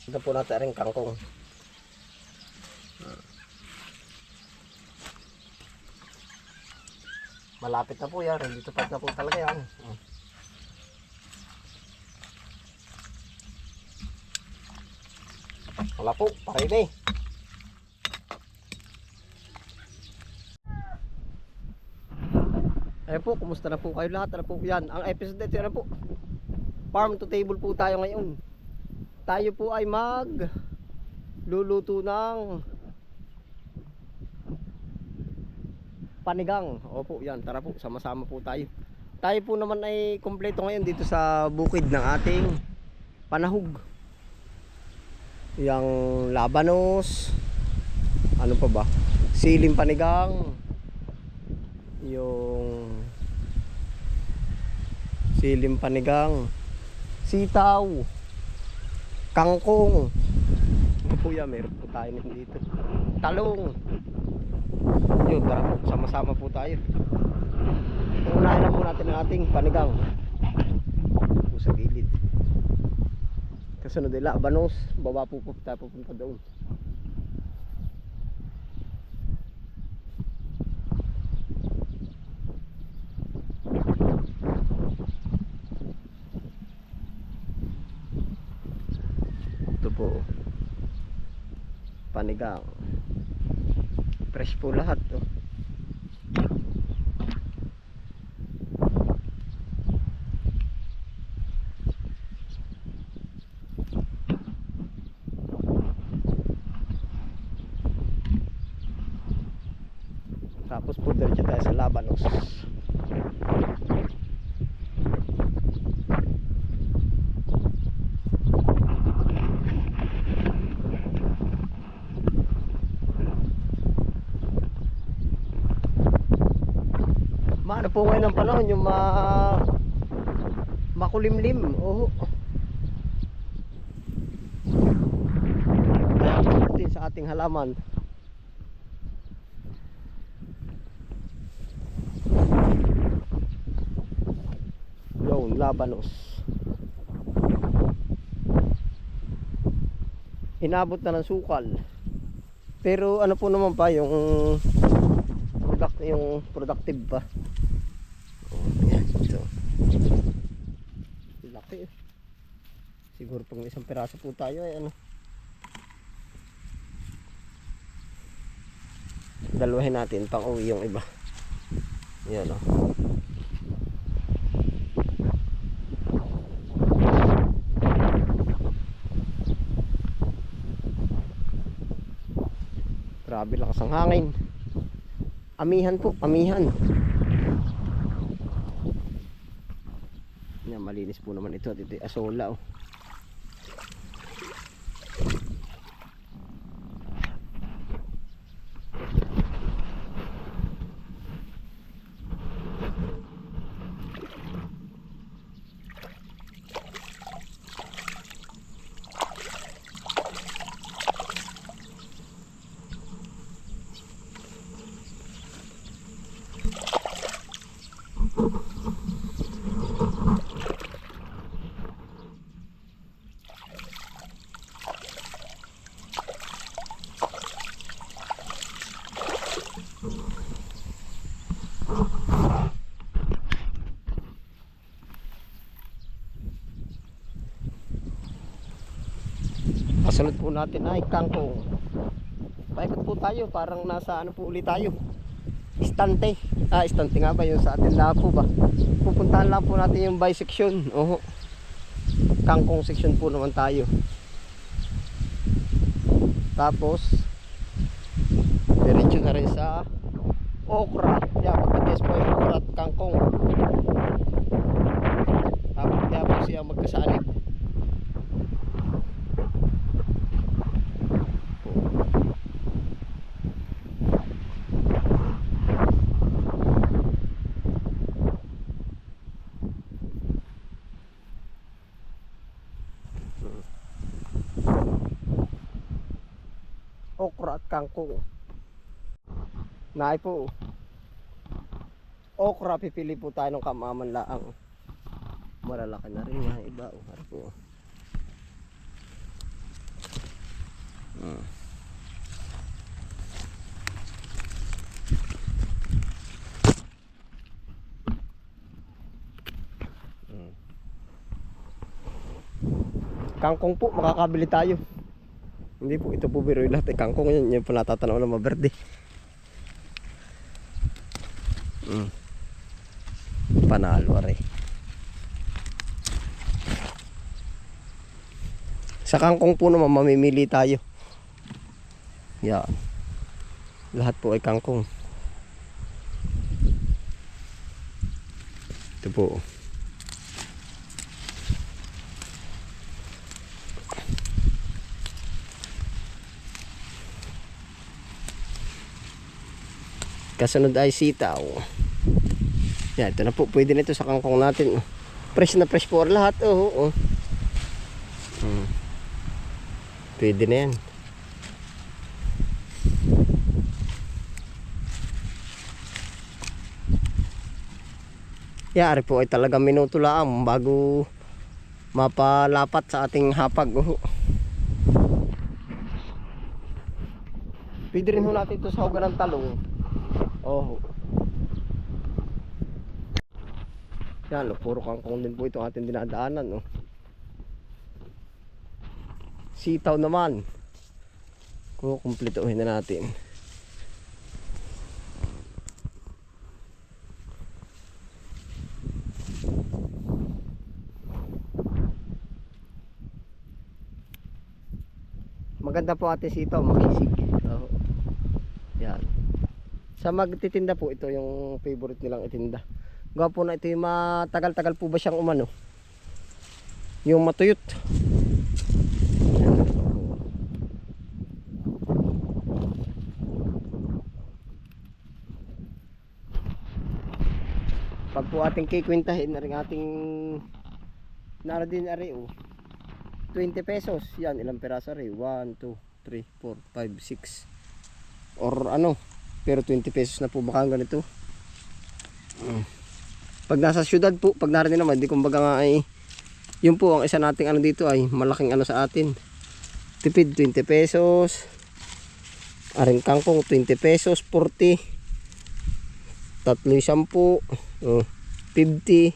Ito po natin rin kangkong. Malapit na po yan. Dito pa na po talaga yan. Wala po, parin eh. Ayun po, kumusta na po kayo lahat? Ano po yan? Ang episode nito na po. Farm to table po tayo ngayon. Tayo po ay luluto ng panigang. Opo, yan. Tara po, sama-sama po tayo. Tayo po naman ay kompleto ngayon dito sa bukid ng ating panahog. Yang labanos. Ano pa ba? Siling panigang. Yung siling panigang, sitaw, kangkong. Ano po yan? Meron po tayo dito. Talong. Yun, tara po, sama-sama po tayo. Unahin na po natin ang ating panigang. Po sa gilid. Kasunod nila, abanos. Baba po tayo pupunta doon. Ito po, panigang. Fresh po lahat to. Tapos po diretso tayo sa labanos. Maano po ngayon ang panahon, yung makulimlim. Oh. Kaya po natin sa ating halaman. Yung labanos. Inabot na ng sukal. Pero ano po naman pa yung productive pa. Yan, ito. Laki. Siguro pang isang piraso po tayo ay ano. Dalawahin natin pang uwi yung iba. Yan o. Grabe lakas ang hangin. Amihan po, amihan. Yan, malinis po naman ito. Dito asola oh. Kasunod po natin ay kangkong. Paikot po tayo, parang nasa ano po ulit tayo. Istante. Istante nga ba yun sa atin lang po ba? Pupuntahan lang po natin yung by section. Oh. Kangkong section po naman tayo. Tapos diretso na rin sa okra. Yan, magkatias po yung okra at kangkong. Tapos kaya po siya magkasalib. Okra at kangkong. Naay po. Okra, pipili po tayo ng kamamanlaang. Malalaki na rin mga iba. Ano po. Hmm. Kangkong po, makakabili tayo. Hindi po, ito po biro lahat. Kangkong yan, yung po natatanaw na maberde. Panalo rin. Sa kangkong po naman, mamimili tayo. Yan. Lahat po ay kangkong. Ito po. Kasunod ay sitaw. Yan, ito na po. Pwede na ito sa kangkong natin. Fresh na fresh po lahat. Oo. Pwede na yan. Yari po ay talagang minuto lang bago mapalapat sa ating hapag. Pwede rin ho natin ito sa hugan ng talong. Yan, puro kangkong din po ito ating dinadaanan. Sitaw naman. Kukumplituhin na natin. Maganda po ating sitaw, makisig. Yan. Sa magtitinda po, ito yung favorite nilang itinda. Gawa po na ito yung matagal-tagal po ba siyang umano? Yung matuyot. Pag po ating kikwintahin na rin ating naradin ari 20 pesos. Yan, ilang peraso ari? 1, 2, 3, 4, 5, 6 or ano, pero 20 pesos na po baka ganito. Pag nasa syudad po, pag narinig naman, di kumbaga nga ay yun po ang isa nating ano dito ay malaking ano sa atin. Tipid 20 pesos. Aring kangkong 20 pesos, 40. Tatlo 10, 50,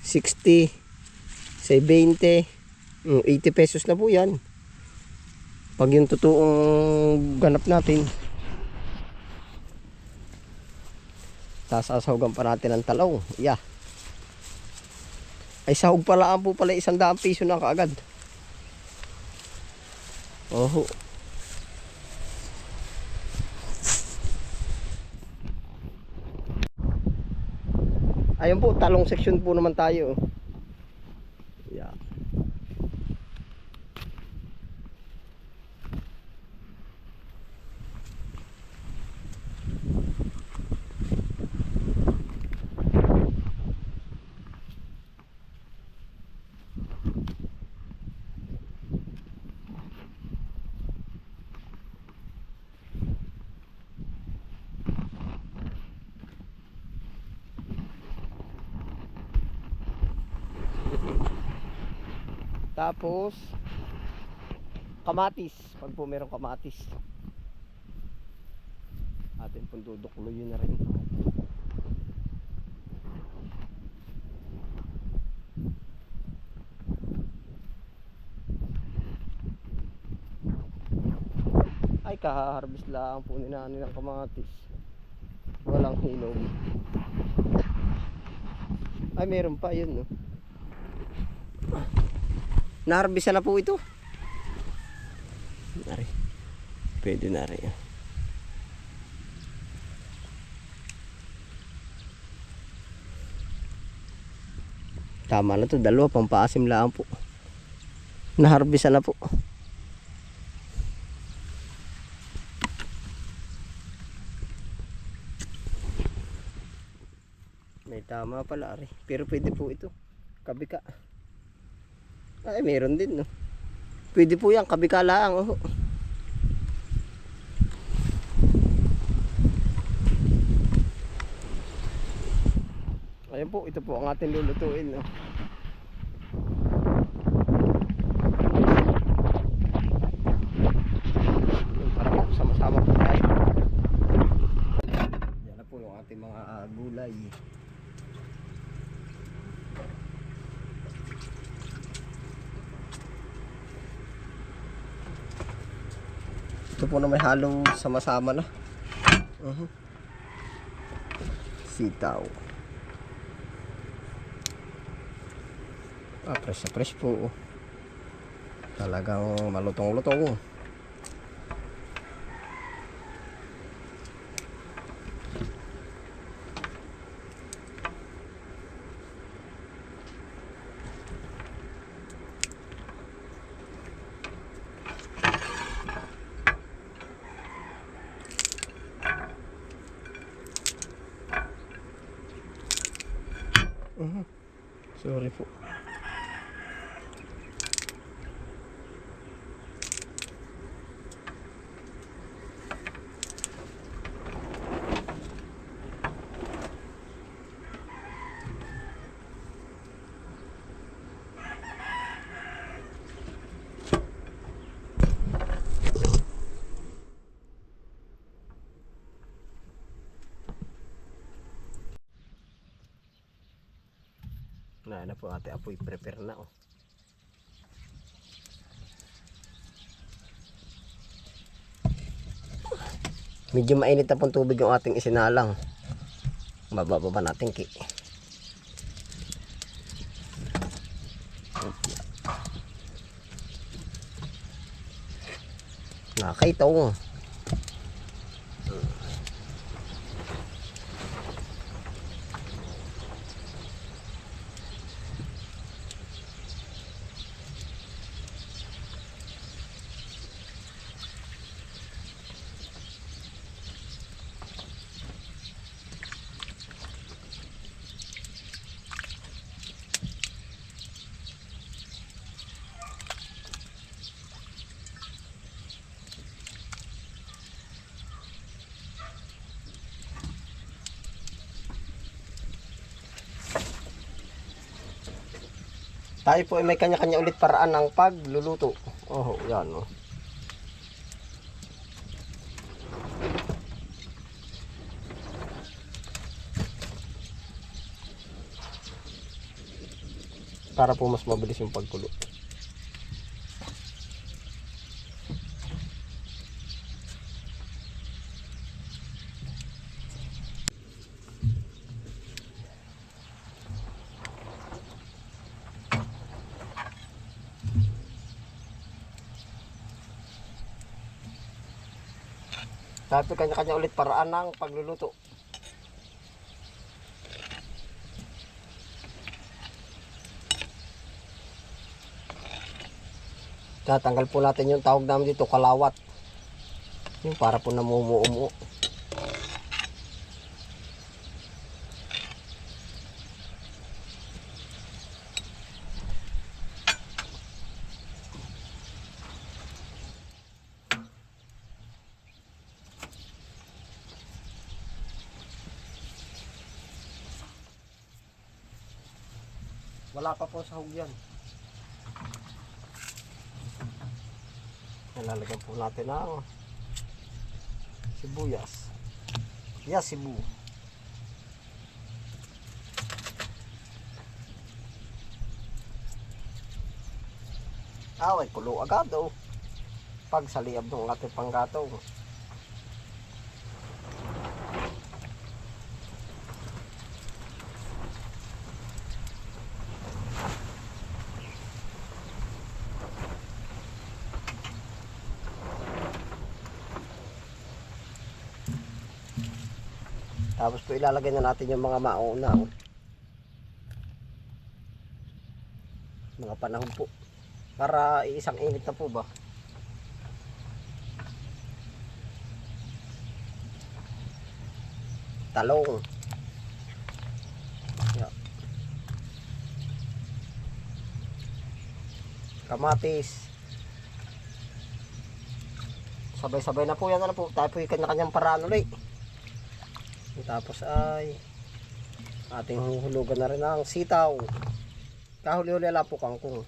60, 70, 80 pesos na po yan. Pag yung totoong ganap natin. Sasasahugan pa natin ng talong. Yeah. Ay sahog pala po pala 100 piso na kaagad. Ayun po, talong section po naman tayo. Yeah. Tapos kamatis, pag po merong kamatis atin pong dudukluyin na rin. Ay kaharvest lang po nila nilang kamatis, walang hinog. Ay meron pa yun no. Naharbisa na po ito. Nari. Pwede na rin. Tama na to, dalawa pampaasim lang po. Naharbisa na po. May tama pala rin. Pero pwede po ito. Kabika. Ay meron din no. Pwede po yan, kabika lang. Ayan po, ito po ang ating lulutuin no. po na may halong sama-sama na. Sitaw. Fresh na fresh po. Talagang malutong-lutong. Sorry po. Na po ate apoy prepare na oh. Medyo mainit na pong tubig yung ating isinalang. Bababa natin ki. Nakaitaw. Tayo po ay may kanya-kanya ulit paraan ng pagluluto. Oh, yan oh. Para po mas mabilis yung pagkulo. Dapat kanya-kanya ulit paraan ng pagluluto. Tatanggal po natin yung tawag namin dito, kalawat. Yung para po namumuo-muo. Wala pa po sahog yan. Lalagyan po natin ang sibuyas. Sibu. Ay, kulo agad oh. Pag sa liab ng ating panggatong. Tapos po ilalagay na natin yung mga mauna. Mga panahon po. Para isang init na po ba. Talong. Yeah. Kamatis. Sabay-sabay na po yan na po. Tayo po yung kanya-kanyang paraan ulit. Tapos ay ating huhulugan na rin ang sitaw. Kahuli-huli lang po kangkong.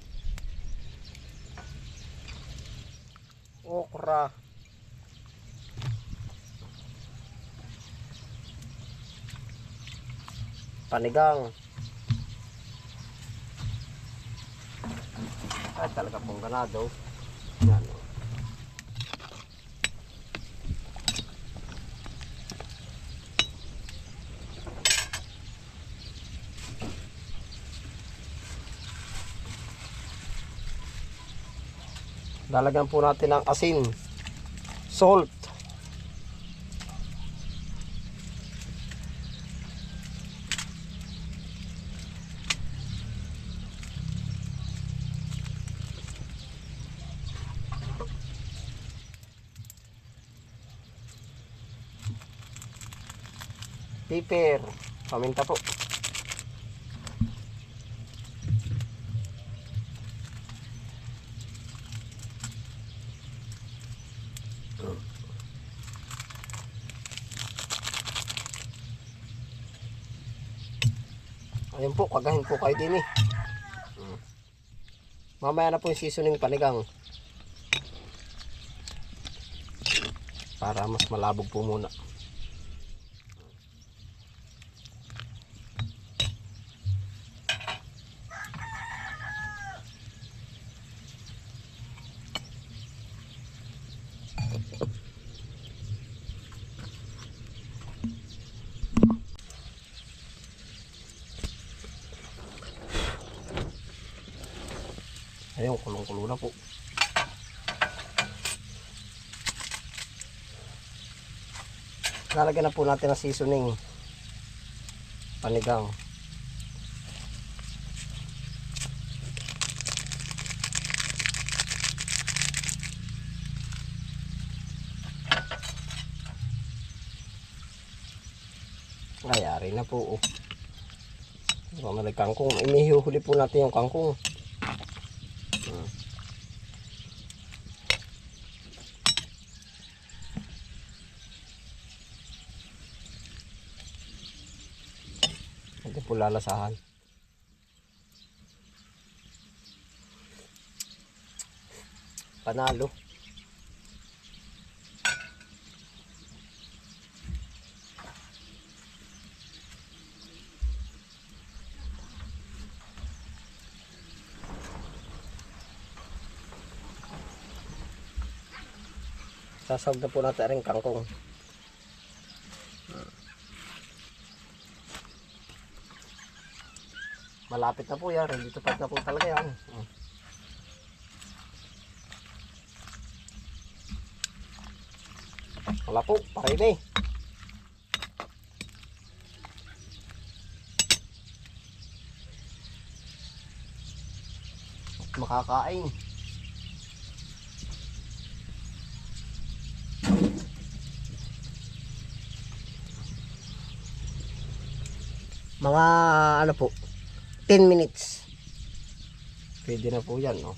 Okra. Panigang. Ay talaga pong ganado. Yan. Lalagyan po natin ng asin, salt, pepper, paminta po. Ayun po, kagahin po kayo din eh. Mamaya na po yung seasoning panigang. Para mas malabog po muna. Ayun, kulong-kulo na po. Lalagyan na po natin ang seasoning panigang. Ayari na po. Mamalay kangkong. Inihuhuli po natin yung kangkong. Hindi po lalasahan. Panalo. Sasawag na po natin rin kangkong. Malapit na po yan. Ready to fight na po talaga yan. Wala po. Parin eh. Makakain. Mga ano po, 10 minutes. Pwede na po yan, no?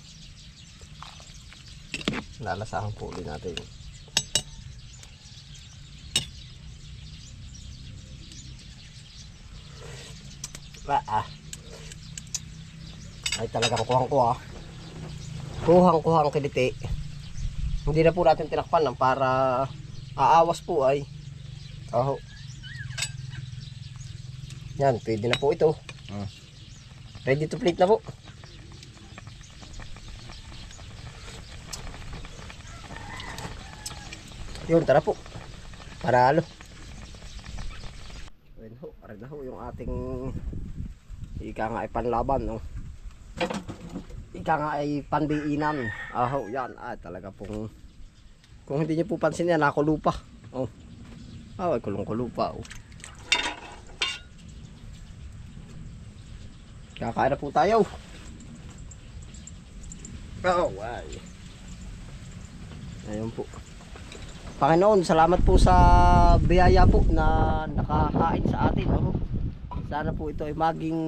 Lalasahan po ulit natin. Ay talagang kuhang-kuha. Kuhang-kuhang kiliti. Hindi na po natin tinakpan lang para aawas po ay. Oh. Yan, pwede na po ito. Ready to plate na po. Yun, tara po. Paralo. Ayun ho, aray na ho yung ating ika nga ay panlaban, no? Ika nga ay pandiinan. Aho, yan. Talaga pong kung hindi niyo po pansin yan, nakulo pa. Oh. Ay, kulong-kulo pa, oh. Kakain na po tayo. Ay. Ayun po. Panginoon, salamat po sa biyaya po na nakakain sa atin. Oh. Sana po ito ay maging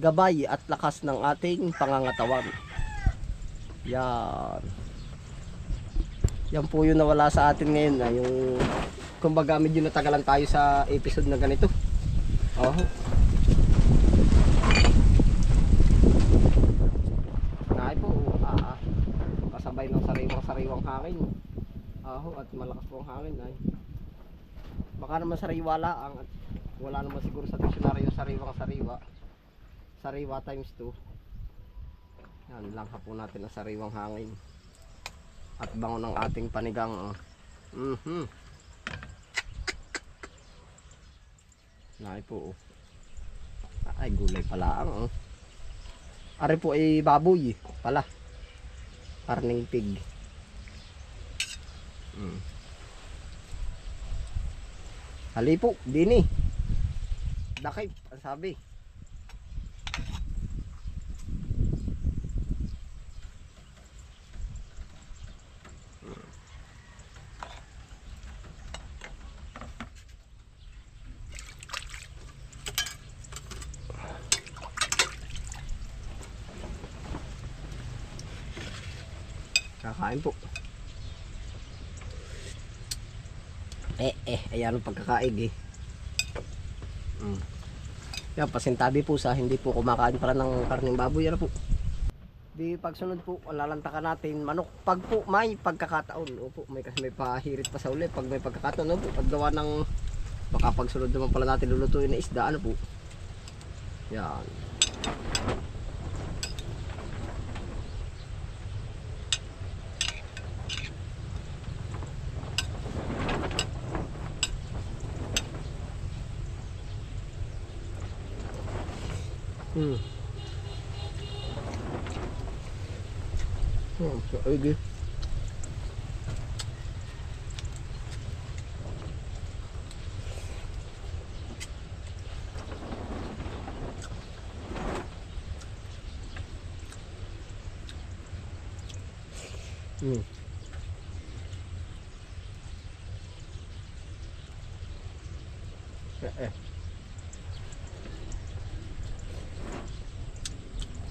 gabay at lakas ng ating pangangatawan. Yan. Yan po yung nawala sa atin ngayon. Yung kumbaga medyo natagalan tayo sa episode na ganito. Oh. Kasabay ng sariwang hangin. At malakas po ang hangin ay. Baka naman sariwa lang at wala naman siguro sa dictionary yung sariwa times 2. Yan lang po natin ang sariwang hangin at bango ng ating panigang. Nai po. Ay gulay pala ang. Ari po ay baboy pala. Karning pig. Halipo, dini. Dakip, ang sabi. Kakain po. Ayan ang pagkakaig eh. Yan, pasintabi po sa hindi po kumakain pala ng karning baboy. Yan po. Di pagsunod po, lalantakan natin manok. Pag po may pagkakataon, opo, may kasi may pahirit pa sa uli. Pag may pagkakataon, opo, paggawa ng baka pagsunod naman pala natin lulutuin na isda, ano po. Yan. Okay.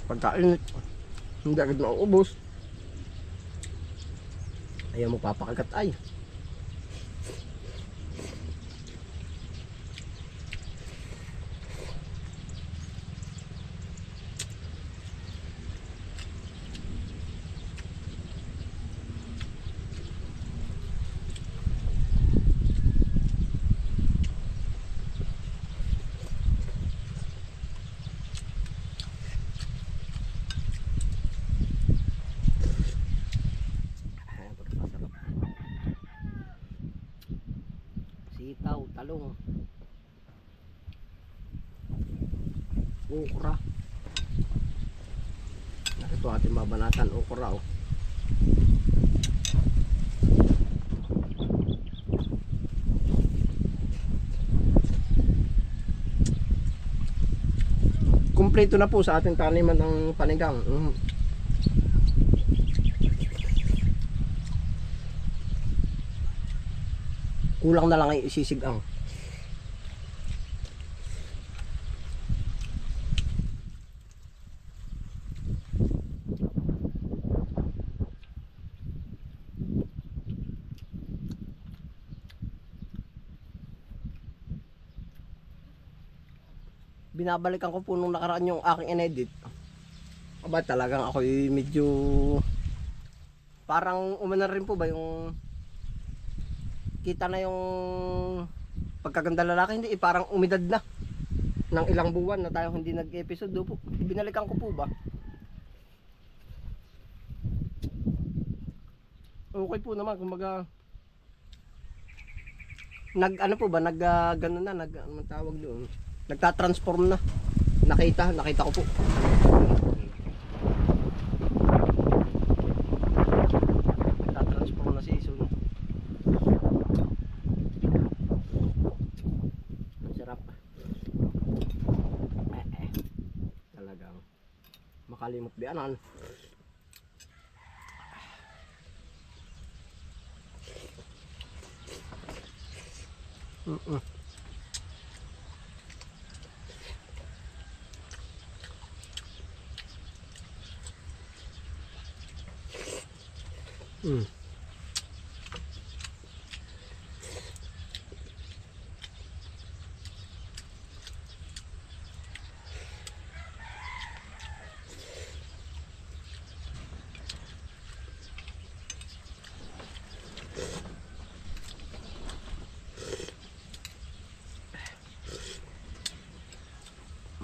Pagkainit, hindi agad nauubos. Ayaw mo papakagat ay. Sitaw, talong, okra. Ito ating babanatan, okra oh. Kumpleto na po sa ating taniman ng panigang. Kulang na lang ay isisigang. Binabalikan ko po nung nakaraan yung aking inedit. Aba talagang ako medyo parang umana rin po ba yung kita na yung pagkaganda lalaki, hindi parang umidad na ng ilang buwan na tayo hindi nag-episode po. Binalikan ko po ba? Okay po naman, kumbaga nag ano po ba, nag gano'n na, nag ano tawag doon, nagta-transform na. Nakita ko po. Nagta-transform na si Iso. Ang sarap. Talagang makalimot bianan.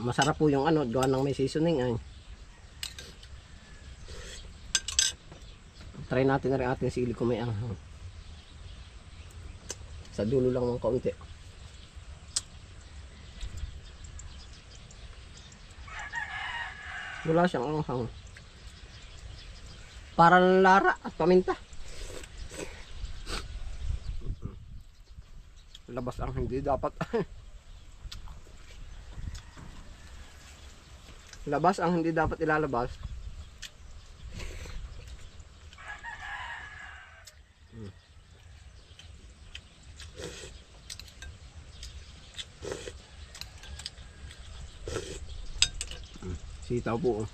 Masarap po yung ano, gawa ng may seasoning ay. Try natin na rin ating sili kung may anghang. Sa dulo lang ng kaunti. Wala siyang anghang. Parang lara at paminta. labas ang hindi dapat. Labas ang hindi dapat ilalabas. Sitaw po.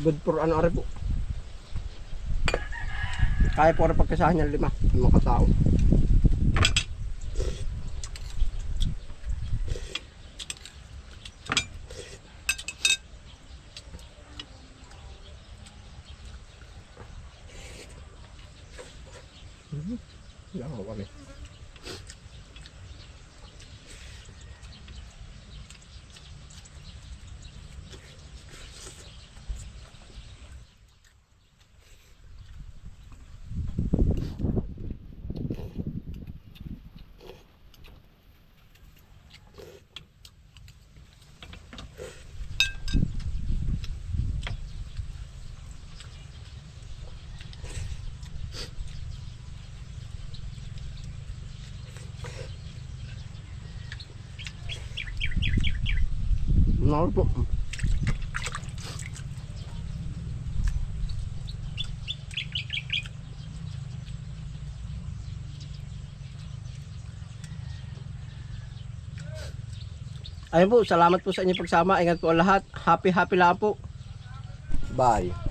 Good for ano ari po. Kaya po rin pagkasahan niya 5 katao. Lang ako kami. Ano po? Ayun po, salamat po sa inyong pagsama. Ingat po ang lahat. Happy lang po. Bye.